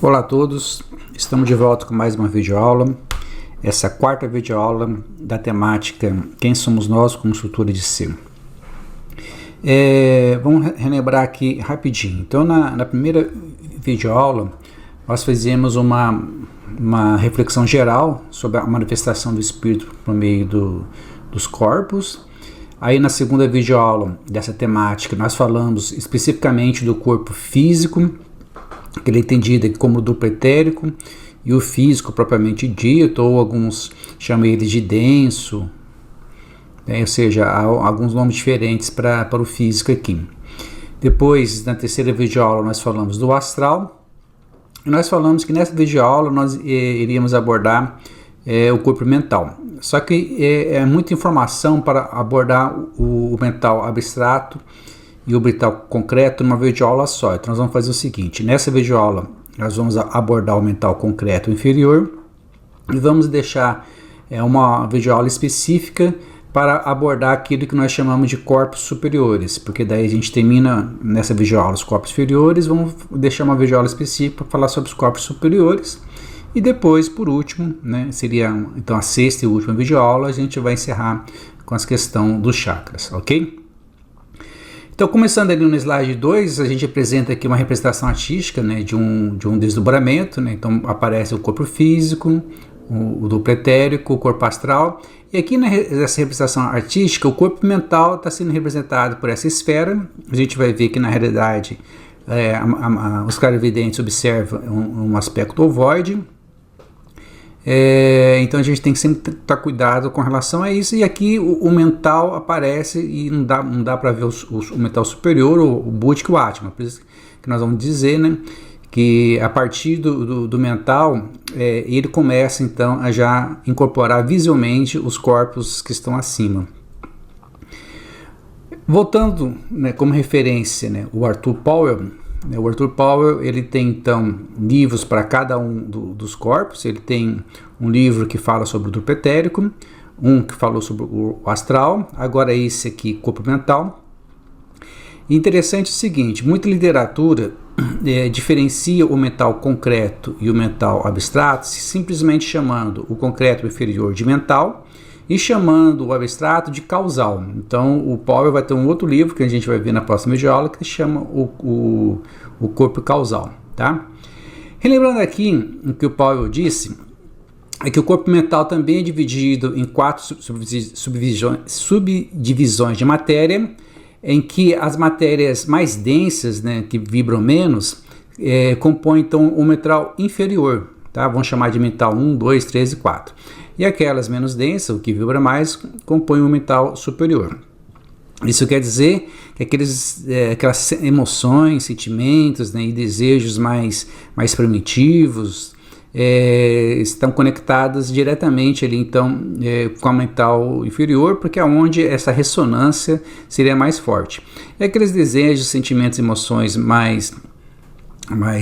Olá a todos, estamos de volta com mais uma videoaula. Essa quarta videoaula da temática Quem somos nós como estrutura de ser. Vamos relembrar aqui rapidinho. Então na primeira videoaula nós fizemos uma reflexão geral sobre a manifestação do espírito por meio dos corpos. Aí na segunda videoaula dessa temática nós falamos especificamente do corpo físico, que ele é entendido aqui como duplo etérico, e o físico propriamente dito, ou alguns chamam ele de denso, ou seja, há alguns nomes diferentes para o físico aqui. Depois, na terceira videoaula, nós falamos do astral, e nós falamos que nessa videoaula nós iríamos abordar o corpo mental. Só que é muita informação para abordar o mental abstrato e o mental concreto numa videoaula só. Então nós vamos fazer o seguinte: nessa videoaula nós vamos abordar o mental concreto inferior e vamos deixar uma videoaula específica para abordar aquilo que nós chamamos de corpos superiores, porque daí a gente termina nessa videoaula os corpos inferiores, vamos deixar uma videoaula específica para falar sobre os corpos superiores, e depois, por último, seria então a sexta e última videoaula, a gente vai encerrar com as questões dos chakras, ok? Então, começando ali no slide 2, a gente apresenta aqui uma representação artística de um desdobramento. Então, aparece o corpo físico, o duplo etérico, o corpo astral. E aqui nessa representação artística, o corpo mental está sendo representado por essa esfera. A gente vai ver que, na realidade, os clarividentes observam um aspecto ovoide. Então a gente tem que sempre estar cuidado com relação a isso, e aqui o mental aparece e não dá para ver o mental superior, o Búdica e o Atma. Por isso que nós vamos dizer que a partir do mental ele começa então a já incorporar visualmente os corpos que estão acima. Voltando como referência o Arthur Powell. O Arthur Powell ele tem então livros para cada um dos corpos. Ele tem um livro que fala sobre o duplo etérico, um que falou sobre o astral, agora esse aqui, corpo mental. E interessante o seguinte: muita literatura diferencia o mental concreto e o mental abstrato, simplesmente chamando o concreto inferior de mental e chamando o abstrato de causal. Então o Powell vai ter um outro livro que a gente vai ver na próxima videoaula que chama o corpo causal, tá? Relembrando aqui o que o Powell disse, é que o corpo mental também é dividido em 4 subdivisões de matéria, em que as matérias mais densas, que vibram menos, compõem então o mental inferior, tá? Vamos chamar de mental 1, 2, 3 e 4. E aquelas menos densas, o que vibra mais, compõem o mental superior. Isso quer dizer que aquelas emoções, sentimentos e desejos mais primitivos estão conectadas diretamente ali, então, com a mental inferior, porque é onde essa ressonância seria mais forte. E aqueles desejos, sentimentos, emoções mais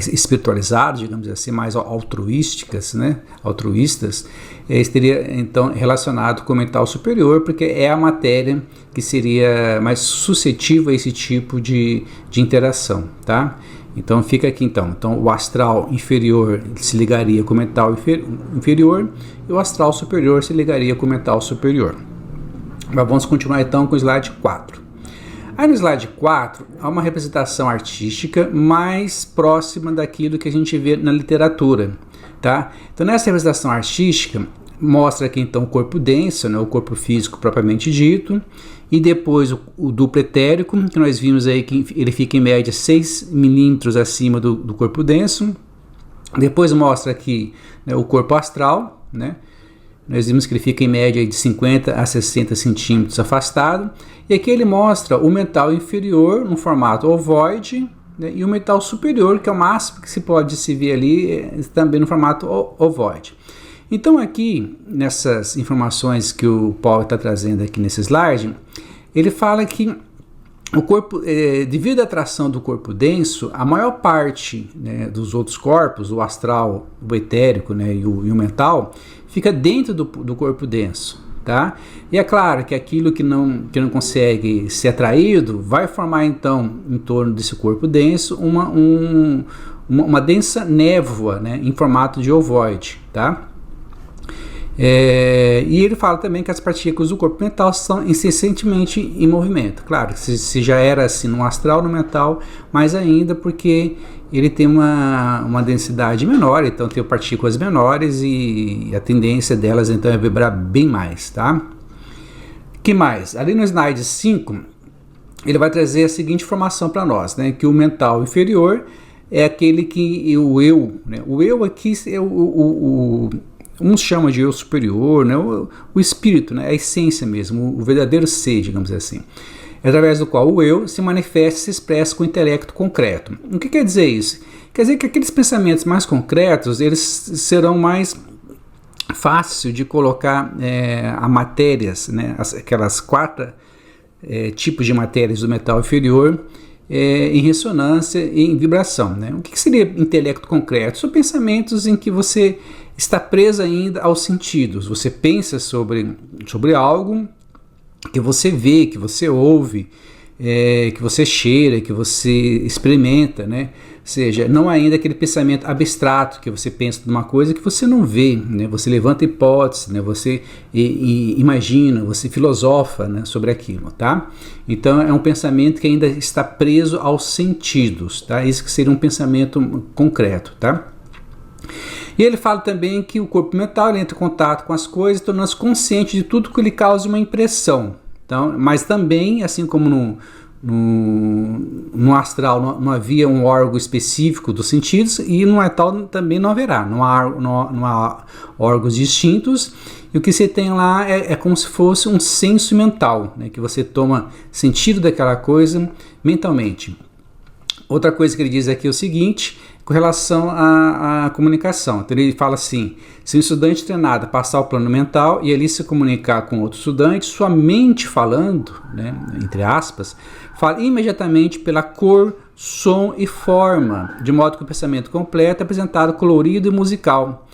espiritualizados, digamos assim, mais altruísticas, altruístas, estaria então relacionado com o mental superior, porque é a matéria que seria mais suscetível a esse tipo de interação, tá? Então fica aqui então o astral inferior se ligaria com o mental inferior e o astral superior se ligaria com o mental superior. Mas vamos continuar então com o slide 4. Aí no slide 4 há uma representação artística mais próxima daquilo que a gente vê na literatura, tá? Então nessa representação artística mostra aqui então o corpo denso, o corpo físico propriamente dito, e depois o duplo etérico, que nós vimos aí que ele fica em média 6 milímetros acima do corpo denso. Depois mostra aqui o corpo astral, nós vimos que ele fica em média de 50 a 60 centímetros afastado. E aqui ele mostra o mental inferior no formato ovoide, e o mental superior, que é o máximo que se pode se ver ali, também no formato ovoide. Então aqui, nessas informações que o Paulo está trazendo aqui nesse slide, ele fala que o corpo, devido à atração do corpo denso, a maior parte dos outros corpos, o astral, o etérico e o mental, fica dentro do corpo denso, tá? E é claro que aquilo que não consegue ser atraído vai formar então em torno desse corpo denso uma densa névoa, né, em formato de ovoide, tá? E ele fala também que as partículas do corpo mental estão incessantemente em movimento. Claro, se já era assim no astral, no mental, mais ainda porque ele tem uma densidade menor, então tem partículas menores e a tendência delas então é vibrar bem mais, tá? Que mais? Ali no slide 5, ele vai trazer a seguinte informação para nós, né? Que o mental inferior é aquele que o eu, né? O eu aqui é uns chamam de eu superior, né? O espírito, né? A essência mesmo, o verdadeiro ser, digamos assim. É através do qual o eu se manifesta e se expressa com o intelecto concreto. O que quer dizer isso? Quer dizer que aqueles pensamentos mais concretos, eles serão mais fáceis de colocar a matérias, né? Aquelas 4 tipos de matérias do mental inferior em ressonância e em vibração, né? O que seria intelecto concreto? São pensamentos em que você está preso ainda aos sentidos. Você pensa sobre algo que você vê, que você ouve, que você cheira, que você experimenta, né? Ou seja, não é ainda aquele pensamento abstrato que você pensa numa coisa que você não vê, né? Você levanta hipóteses, né? Você imagina, você filosofa, né, sobre aquilo, tá? Então é um pensamento que ainda está preso aos sentidos, tá? Isso que seria um pensamento concreto, tá? E ele fala também que o corpo mental ele entra em contato com as coisas, tornando-se consciente de tudo que lhe causa uma impressão. Então, mas também, assim como no astral não havia um órgão específico dos sentidos, e no mental também não haverá. Não há órgãos distintos, e o que você tem lá é como se fosse um senso mental, né, que você toma sentido daquela coisa mentalmente. Outra coisa que ele diz aqui é o seguinte, com relação à comunicação. Então ele fala assim, se um estudante treinado passar o plano mental e ali se comunicar com outro estudante, sua mente falando, né, entre aspas, fala imediatamente pela cor, som e forma, de modo que o pensamento completo é apresentado colorido e musical.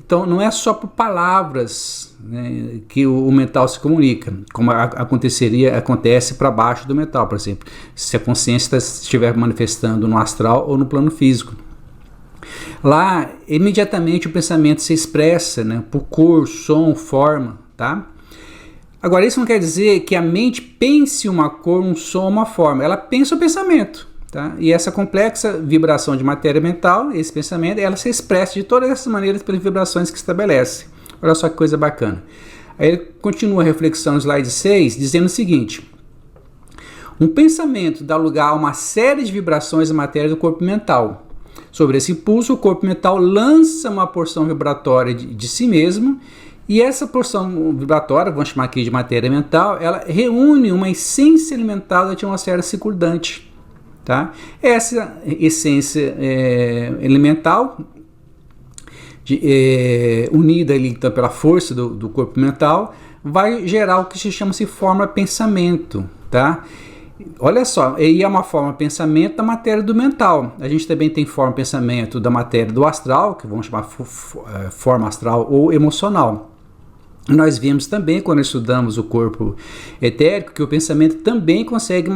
Então não é só por palavras, né, que o mental se comunica, como acontece para baixo do mental, por exemplo, se a consciência estiver manifestando no astral ou no plano físico. Lá, imediatamente o pensamento se expressa, né, por cor, som, forma, tá? Agora, isso não quer dizer que a mente pense uma cor, um som, uma forma. Ela pensa o pensamento, tá? E essa complexa vibração de matéria mental, esse pensamento, ela se expressa de todas essas maneiras pelas vibrações que estabelece. Olha só que coisa bacana. Aí ele continua a reflexão no slide 6, dizendo o seguinte: um pensamento dá lugar a uma série de vibrações da matéria do corpo mental. Sobre esse impulso, o corpo mental lança uma porção vibratória de si mesmo, e essa porção vibratória, vamos chamar aqui de matéria mental, ela reúne uma essência elemental da atmosfera circundante. Tá? Essa essência elemental, unida ali, então, pela força do corpo mental, vai gerar o que se chama-se forma-pensamento. Tá? Olha só, e é uma forma-pensamento da matéria do mental. A gente também tem forma-pensamento da matéria do astral, que vamos chamar forma astral ou emocional. Nós vimos também, quando estudamos o corpo etérico, que o pensamento também consegue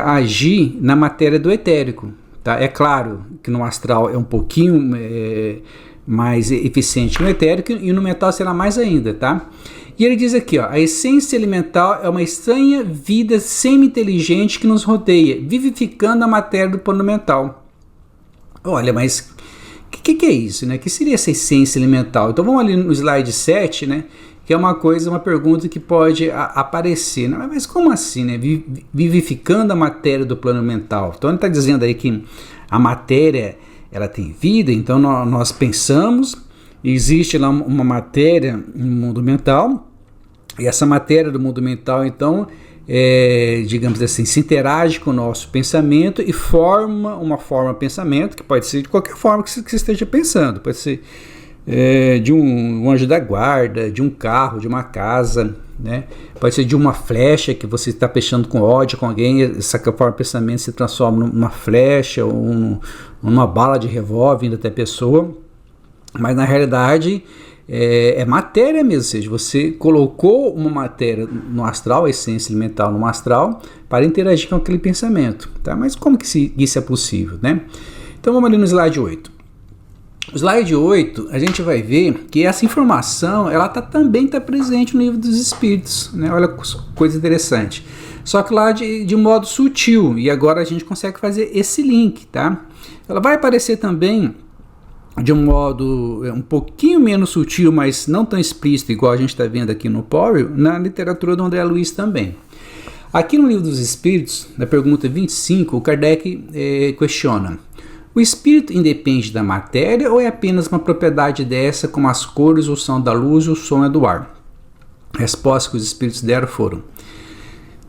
agir na matéria do etérico. Tá? É claro que no astral é um pouquinho mais eficiente que no etérico, e no mental será mais ainda, tá? E ele diz aqui, ó, a essência elemental é uma estranha vida semi-inteligente que nos rodeia, vivificando a matéria do plano mental. Olha, mas o que é isso, né? O que seria essa essência elemental? Então vamos ali no slide 7, né? Que é uma pergunta que pode aparecer. Né? Mas como assim, né? Vivificando a matéria do plano mental. Então ele está dizendo aí que a matéria, ela tem vida, então nós pensamos, existe lá uma matéria no mundo mental, e essa matéria do mundo mental, então, digamos assim, se interage com o nosso pensamento e forma uma forma-pensamento, que pode ser de qualquer forma que você esteja pensando, pode ser de um anjo da guarda, de um carro, de uma casa, né? Pode ser de uma flecha que você está fechando com ódio com alguém, essa forma-pensamento se transforma numa flecha ou numa bala de revólver indo até a pessoa, mas na realidade é matéria mesmo, ou seja, você colocou uma matéria no astral, a essência elemental no astral, para interagir com aquele pensamento, tá? Mas como que isso é possível, né? Então vamos ali no slide 8. O slide 8, a gente vai ver que essa informação, ela também está presente no livro dos Espíritos, né? Olha que coisa interessante. Só que lá de modo sutil, e agora a gente consegue fazer esse link, tá? Ela vai aparecer também de um modo um pouquinho menos sutil, mas não tão explícito, igual a gente está vendo aqui no Powell, na literatura do André Luiz também. Aqui no livro dos Espíritos, na pergunta 25, o Kardec questiona: o espírito independe da matéria ou é apenas uma propriedade dessa, como as cores, o som da luz e o som é do ar? A resposta que os espíritos deram foram: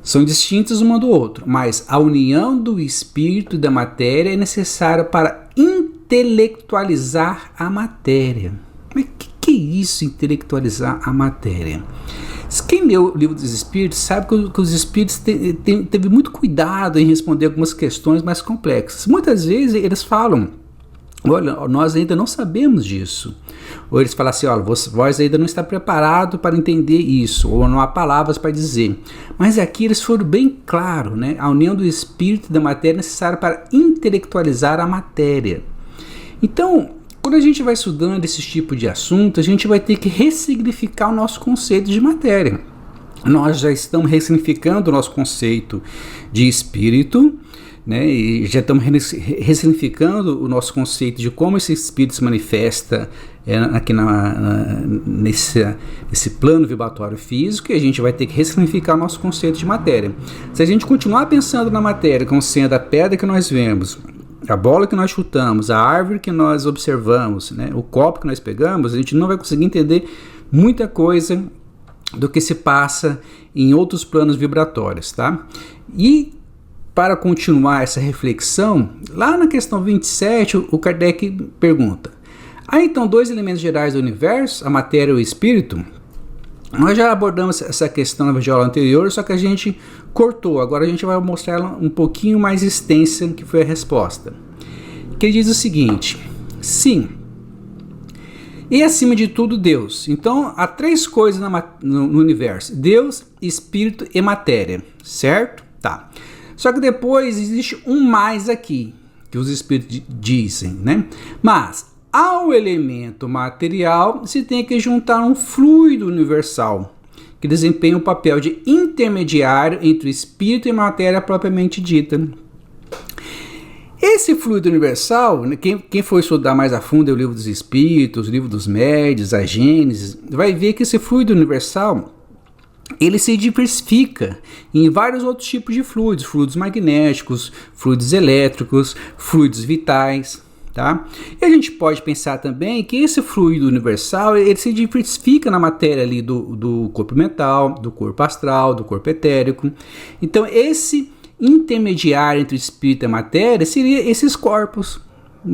são distintos uma do outro, mas a união do espírito e da matéria é necessária para intelectualizar a matéria. Mas o que é isso, intelectualizar a matéria? Quem leu o livro dos Espíritos sabe que os Espíritos teve muito cuidado em responder algumas questões mais complexas. Muitas vezes eles falam: olha, nós ainda não sabemos disso. Ou eles falam assim: olha, vós ainda não está preparado para entender isso, ou não há palavras para dizer. Mas aqui eles foram bem claros, né? A união do espírito e da matéria é necessária para intelectualizar a matéria. Então, quando a gente vai estudando esse tipo de assunto, a gente vai ter que ressignificar o nosso conceito de matéria. Nós já estamos ressignificando o nosso conceito de espírito, né? E já estamos ressignificando o nosso conceito de como esse espírito se manifesta aqui nesse plano vibratório físico, e a gente vai ter que ressignificar o nosso conceito de matéria. Se a gente continuar pensando na matéria como sendo a pedra que nós vemos, a bola que nós chutamos, a árvore que nós observamos, né, o copo que nós pegamos, a gente não vai conseguir entender muita coisa do que se passa em outros planos vibratórios, tá? E para continuar essa reflexão, lá na questão 27, o Kardec pergunta: há então dois elementos gerais do universo, a matéria e o espírito? Nós já abordamos essa questão na videoaula anterior, só que a gente cortou. Agora a gente vai mostrar ela um pouquinho mais extensa, que foi a resposta. Que ele diz o seguinte: sim, e acima de tudo Deus. Então há três coisas no universo: Deus, espírito e matéria, certo? Tá. Só que depois existe um mais aqui, que os espíritos dizem, né? Mas ao elemento material se tem que juntar um fluido universal, que desempenha o papel de intermediário entre o espírito e a matéria propriamente dita. Esse fluido universal, quem for estudar mais a fundo o livro dos Espíritos, o livro dos Médiuns, a Gênesis, vai ver que esse fluido universal, ele se diversifica em vários outros tipos de fluidos: fluidos magnéticos, fluidos elétricos, fluidos vitais. Tá? E a gente pode pensar também que esse fluido universal, ele se diversifica na matéria ali do corpo mental, do corpo astral, do corpo etérico. Então esse intermediário entre o espírito e a matéria seria esses corpos.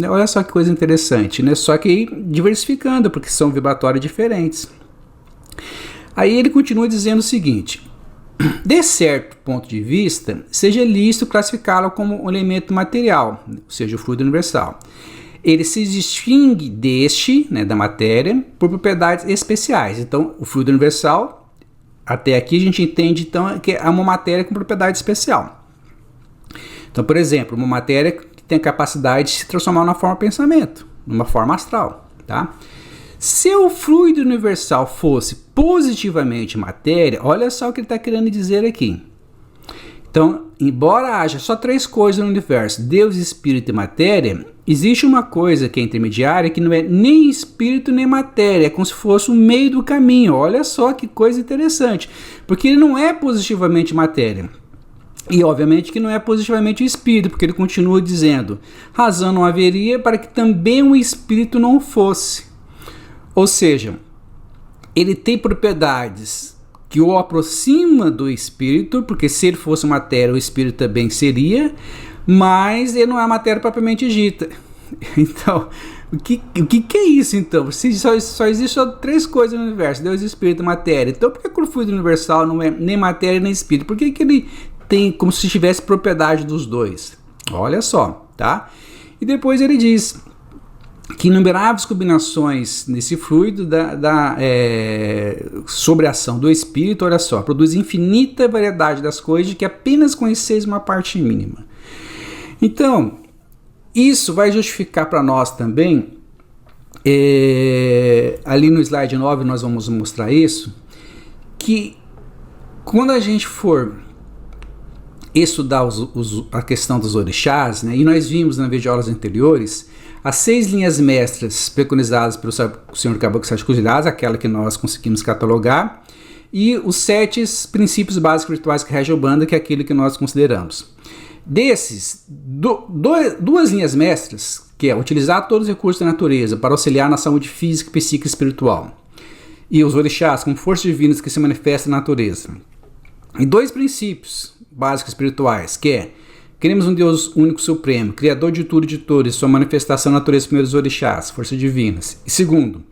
Olha só que coisa interessante, né? Só que diversificando, porque são vibratórios diferentes. Aí ele continua dizendo o seguinte: de certo ponto de vista, seja lícito classificá-lo como um elemento material, ou seja, o fluido universal. Ele se distingue deste, né, da matéria, por propriedades especiais. Então, o fluido universal, até aqui a gente entende então que é uma matéria com propriedade especial. Então, por exemplo, uma matéria que tem a capacidade de se transformar numa forma de pensamento, numa forma astral, tá? Se o fluido universal fosse positivamente matéria, olha só o que ele está querendo dizer aqui. Então, embora haja só três coisas no universo: Deus, espírito e matéria, existe uma coisa que é intermediária, que não é nem espírito nem matéria, é como se fosse o meio do caminho. Olha só que coisa interessante, porque ele não é positivamente matéria. E obviamente que não é positivamente o espírito, porque ele continua dizendo: razão não haveria para que também o espírito não fosse. Ou seja, ele tem propriedades que o aproxima do espírito, porque se ele fosse matéria, o espírito também seria, mas ele não é matéria propriamente dita. Então, o que é isso então? Se só existe só três coisas no universo: Deus, espírito e matéria. Então por que o fluido universal não é nem matéria nem espírito? Por que ele tem como se tivesse propriedade dos dois? Olha só, tá? E depois ele diz que inumeráveis combinações nesse fluido sobre a ação do espírito, olha só, produz infinita variedade das coisas de que apenas conheceis uma parte mínima. Então, isso vai justificar para nós também, ali no slide 9 nós vamos mostrar isso, que quando a gente for estudar a questão dos orixás, né, e nós vimos nas videoaulas anteriores, as 6 linhas mestras preconizadas pelo Senhor do Caboclo Sete Cruzilhadas, aquela que nós conseguimos catalogar, e os 7 princípios básicos rituais que regem a Umbanda, que é aquilo que nós consideramos. Desses, 2 linhas mestras, que é utilizar todos os recursos da natureza para auxiliar na saúde física, psíquica e espiritual, e os orixás como forças divinas que se manifestam na natureza. E 2 princípios básicos espirituais, que é: queremos um Deus único supremo, criador de tudo e de todos, sua manifestação na natureza, primeiros orixás, forças divinas. E segundo,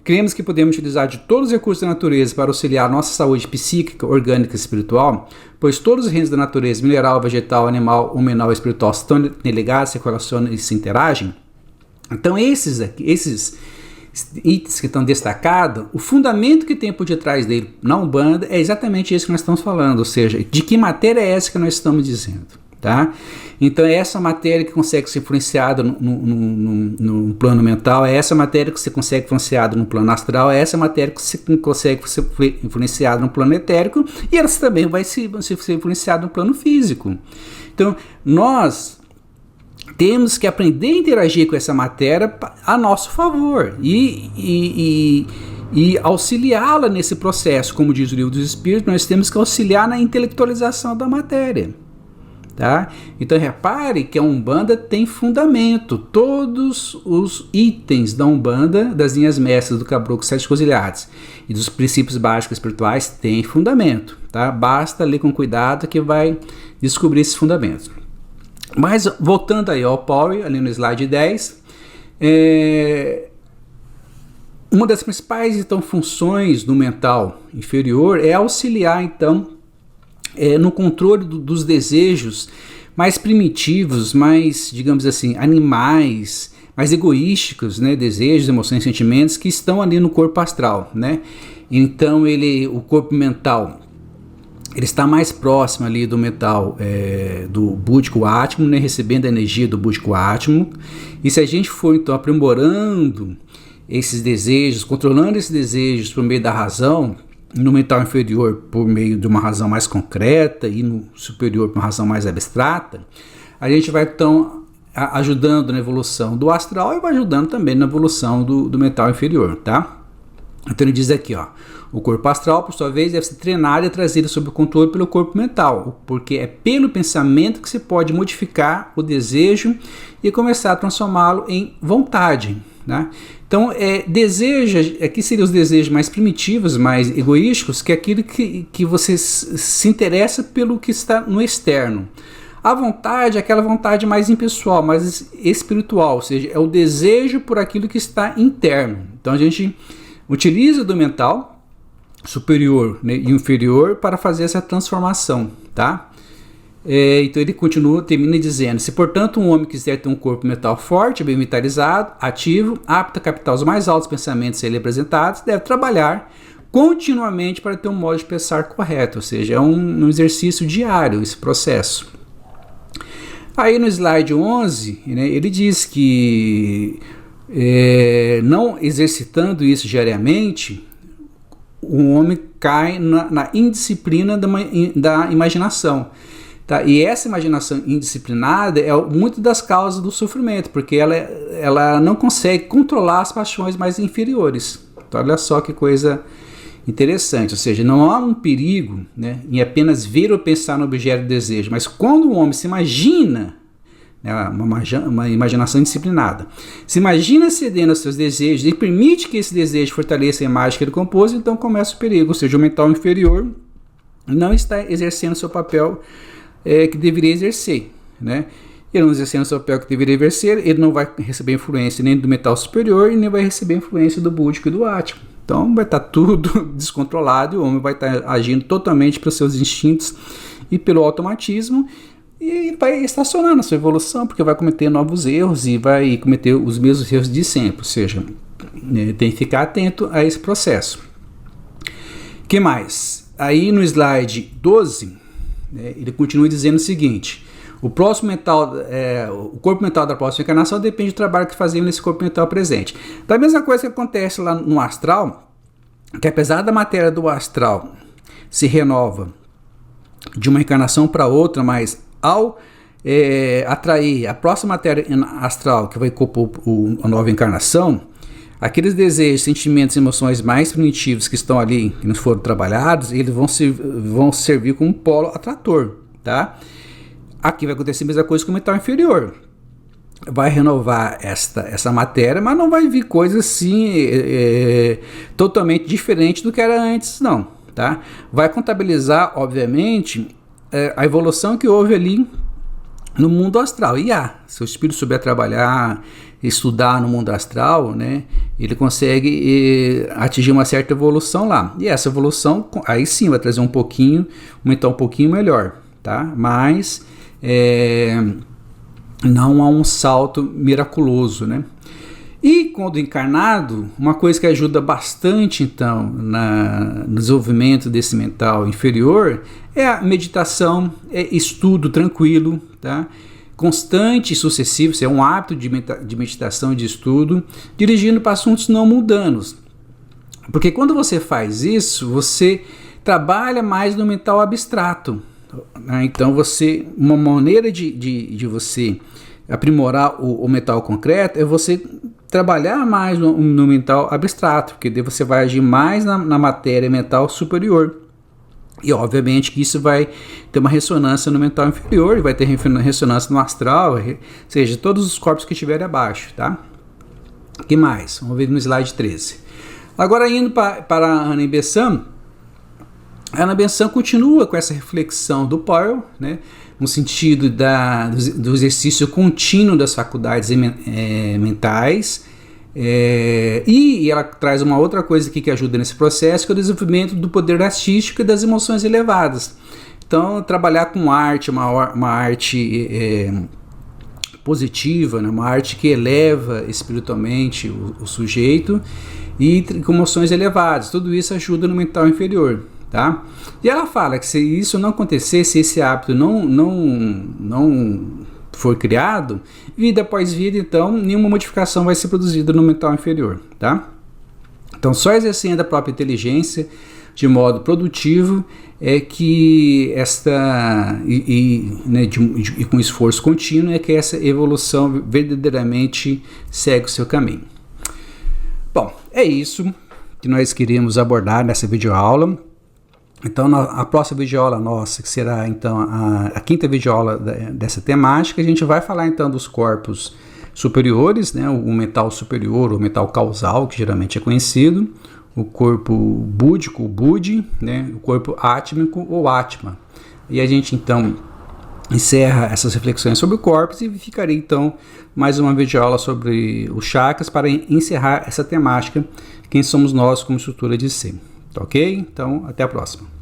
cremos que podemos utilizar de todos os recursos da natureza para auxiliar a nossa saúde psíquica, orgânica e espiritual, pois todos os reinos da natureza, mineral, vegetal, animal, humanal e espiritual, estão ligados, se relacionam e se interagem. Então esses itens que estão destacados, o fundamento que tem por detrás dele na Umbanda é exatamente isso que nós estamos falando, ou seja, de que matéria é essa que nós estamos dizendo. Tá? Então é essa matéria que consegue ser influenciada no plano mental, é essa matéria que você consegue influenciada no plano astral, é essa matéria que você consegue ser influenciada no plano etérico, e ela também vai ser influenciada no plano físico. Então nós temos que aprender a interagir com essa matéria a nosso favor e auxiliá-la nesse processo. Como diz o Livro dos Espíritos, nós temos que auxiliar na intelectualização da matéria. Tá? Então repare que a Umbanda tem fundamento. Todos os itens da Umbanda, das linhas mestras do Caboclo Sete Cruzilhadas e dos princípios básicos espirituais têm fundamento. Tá? Basta ler com cuidado que vai descobrir esses fundamentos. Mas voltando aí ao Power, ali no slide 10, uma das principais então, funções do mental inferior é auxiliar então no controle dos desejos mais primitivos, mais, digamos assim, animais, mais egoísticos, né? Desejos, emoções, sentimentos que estão ali no corpo astral, né? Então o corpo mental, ele está mais próximo ali do mental do búdico átmico, né? Recebendo a energia do búdico átmico. E se a gente for então aprimorando esses desejos, controlando esses desejos por meio da razão, no mental inferior por meio de uma razão mais concreta e no superior por uma razão mais abstrata, a gente vai então ajudando na evolução do astral e vai ajudando também na evolução do mental inferior, tá? Então ele diz aqui, ó, o corpo astral, por sua vez, deve ser treinado e trazido sob o controle pelo corpo mental, porque é pelo pensamento que se pode modificar o desejo e começar a transformá-lo em vontade, né? Então, aqui seriam os desejos mais primitivos, mais egoísticos, que é aquilo que você se interessa pelo que está no externo. A vontade é aquela vontade mais impessoal, mais espiritual, ou seja, é o desejo por aquilo que está interno. Então, a gente utiliza do mental superior, né, e inferior para fazer essa transformação, tá? Então ele termina dizendo: se portanto um homem quiser ter um corpo mental forte, bem vitalizado, ativo, apto a captar os mais altos pensamentos a ele apresentados, deve trabalhar continuamente para ter um modo de pensar correto, ou seja, é um exercício diário esse processo. Aí no slide 11, né, ele diz que não exercitando isso diariamente, o homem cai na indisciplina da imaginação. Tá? E essa imaginação indisciplinada é muito das causas do sofrimento, porque ela não consegue controlar as paixões mais inferiores. Então, olha só que coisa interessante, ou seja, não há um perigo, né, em apenas ver ou pensar no objeto do desejo, mas quando o homem se imagina, né, uma imaginação indisciplinada, se imagina cedendo aos seus desejos e permite que esse desejo fortaleça a imagem que ele compôs, então começa o perigo, ou seja, o mental inferior não está exercendo seu papel que deveria exercer, né? Ele não exercendo o seu papel que deveria exercer, ele não vai receber influência nem do mental superior e nem vai receber influência do búdico e do átmico. Então vai estar tudo descontrolado e o homem vai estar agindo totalmente pelos seus instintos e pelo automatismo e vai estacionar na sua evolução, porque vai cometer novos erros e vai cometer os mesmos erros de sempre, ou seja, tem que ficar atento a esse processo. O que mais? Aí no slide 12, ele continua dizendo o seguinte: O próximo mental, o corpo mental da próxima encarnação depende do trabalho que fazemos nesse corpo mental presente. Então a mesma coisa que acontece lá no astral, que apesar da matéria do astral se renova de uma encarnação para outra, mas ao atrair a próxima matéria astral que vai compor a nova encarnação, aqueles desejos, sentimentos e emoções mais primitivos que estão ali, que não foram trabalhados, eles vão servir como um polo atrator, tá? Aqui vai acontecer a mesma coisa com o mental inferior. Vai renovar essa matéria, mas não vai vir coisa assim totalmente diferente do que era antes, não, tá? Vai contabilizar, obviamente, a evolução que houve ali no mundo astral. E se o espírito souber trabalhar, estudar no mundo astral, né, ele consegue atingir uma certa evolução lá. E essa evolução, aí sim, vai trazer um mental um pouquinho melhor, tá? Mas não há um salto miraculoso, né? E quando encarnado, uma coisa que ajuda bastante então no desenvolvimento desse mental inferior é a meditação, estudo tranquilo, tá? Constante e sucessivo, isso é um hábito de meditação e de estudo, dirigindo para assuntos não mundanos. Porque quando você faz isso, você trabalha mais no mental abstrato. Então uma maneira de você aprimorar o mental concreto é você trabalhar mais no mental abstrato, porque daí você vai agir mais na matéria mental superior. E obviamente que isso vai ter uma ressonância no mental inferior, vai ter ressonância no astral, ou seja, todos os corpos que estiverem abaixo, tá? O que mais? Vamos ver no slide 13. Agora indo para a Ana Bessan, a Ana Bessan continua com essa reflexão do Pearl, né, no sentido do exercício contínuo das faculdades mentais, e ela traz uma outra coisa aqui que ajuda nesse processo, que é o desenvolvimento do poder artístico e das emoções elevadas. Então, trabalhar com arte, uma arte positiva, né, uma arte que eleva espiritualmente o sujeito e com emoções elevadas, tudo isso ajuda no mental inferior. Tá? E ela fala que se isso não acontecer, se esse hábito não for criado, vida após vida, então nenhuma modificação vai ser produzida no mental inferior. Tá? Então só exercendo a própria inteligência de modo produtivo é que e com esforço contínuo é que essa evolução verdadeiramente segue o seu caminho. Bom, é isso que nós queríamos abordar nessa videoaula. Então, a próxima videoaula nossa, que será então a quinta videoaula dessa temática, a gente vai falar então dos corpos superiores, né, o mental superior, o mental causal, que geralmente é conhecido, o corpo búdico, o Budi, né, o corpo átmico ou Atma. E a gente então encerra essas reflexões sobre corpos e ficaria então mais uma videoaula sobre os chakras para encerrar essa temática, quem somos nós como estrutura de ser. Ok? Então, até a próxima.